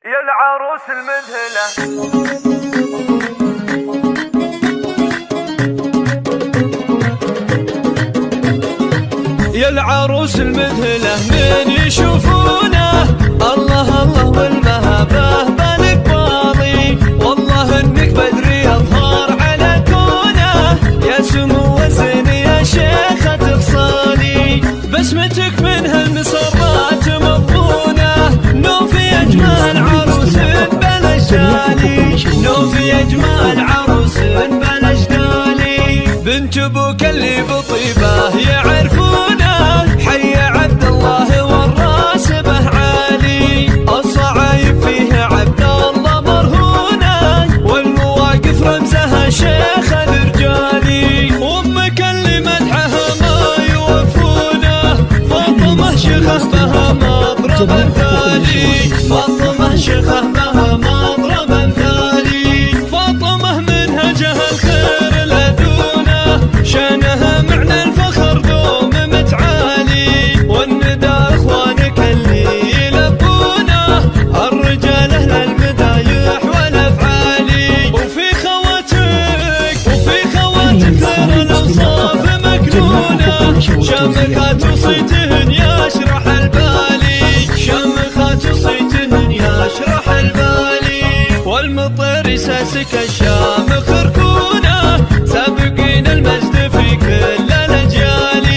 يا العروس المذهلة. يا العروس المذهلة من يشوفونه الله الله والمهابة بالك باضي، والله انك بدري اظهر على كونه، يا سمو وزن يا شيخة تفصالي، بسمتك من هالمسرات مضمونة، نوفي اجمل عروس بالاشدالي، نوفي اجمل عروس بالاشدالي، بنت ابوك اللي بطيبه يعرفونه، حي عبد الله والراس به عالي، الصعايب فيه عبد الله مرهونه، والمواقف رمزها شيخ الرجالي، وامك اللي مدحها ما يوفونه، فاطمه شيخه بها مضرب مثالي، فاطمه شيخه بها مضرب مثالي، فاطمه منهجها الخير لدونه، شانها معنى الفخر دوم متعالي، والندى اخوانك اللي يلبونه، الرجال اهل المدايح والافعالي، وفي خواتك خير الاوصاف مكنونه، شامخات وصيتهن يشرح البالي، شامخات وصيتهن يشرح البالي، والمطر ساسك الشامخ ركونه، سابقين المجد في كل الاجيال،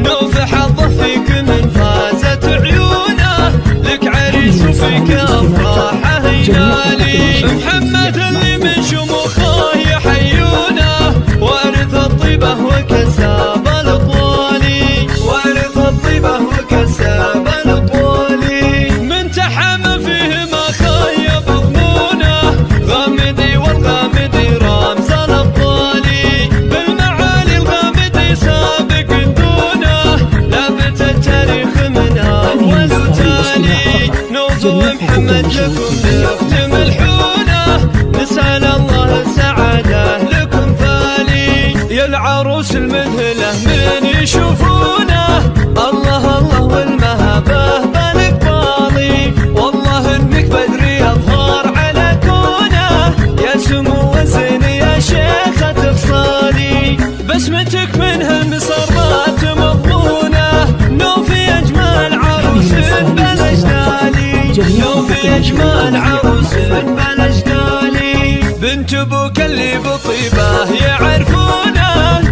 نوف حظه فيك من فازت عيونه، لك عريس وفيك افراحه ينالي، محمد اللي من شموخه يحيونه، وارث الطيبه وكساب الاطوالي، وارث الطيبه وكساب الاطوالي، من تحم فيه ما خيب ظنونه، غامدي والغامدي رمز الابطالي، بالمعالي الغامدي سابق دونه، لابت التاريخ من اول وتالي، نوف ومحمد لكم نختم الحونه، نسال الله السعاده لكم ثالي، يا العروس المذهله من يشوفونه الله الله والمهابه بالك باضي، والله انك بدري اظهر على كونه، يا سمو وزن يا شيخة تفصالي، بسمتك من هالمسرات مضمونه، نوفي اجمل عروس بالاجدالي، نوفي اجمل عروس بالاجدالي، بنت ابوك اللي بطيبه يعرفونه،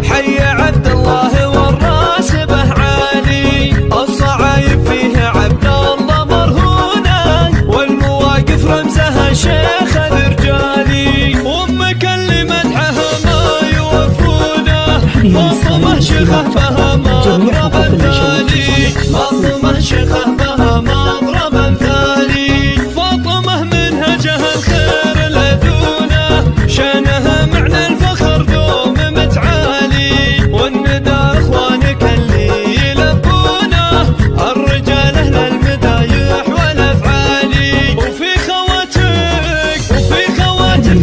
حي عبد الله والراس به عالي، الصعايب فيه عبد الله مرهونه، والمواقف رمزها شيخ الرجالي، وامك اللي مدحها ما يوفونه، فاطمه شيخه بها مضرب مثالي، فاطمه شيخه بها مضرب مثالي، فاطمه منهجها الخير لدونه، شانها معنى الفخر دوم متعالي، والندى اخوانك اللي يلبونه، الرجال اهل المدايح والافعالي، وفي خواتك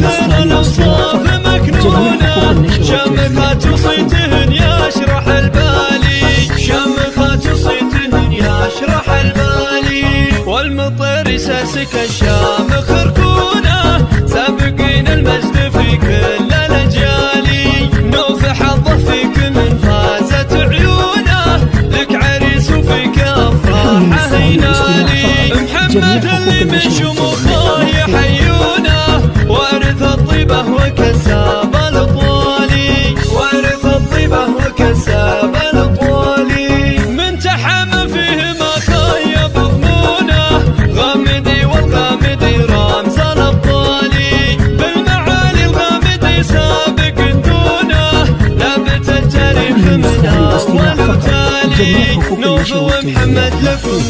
خير الاوصاف مكنونه، شامخات وصيتهن يشرح البالي، شامخات وصيتهن يشرح البالي، والمطر ساسك الشامخ ركونه، سابقين المجد في كل الاجيال، نوف حظه فيك من فازت عيونه، لك عريس وفيك افراحه ينالي، محمد اللي من شموخه يحيونه، وارث الطيبه وكساب الاطوالي، وارث الطيبه وكساب الاطوالي، من تحم فيه ما خيب ظنونه، غامدي والغامدي رمز الابطالي، بالمعالي الغامدي سابق دونه، لابت التاريخ من اول وتالي، نوف ومحمد لكم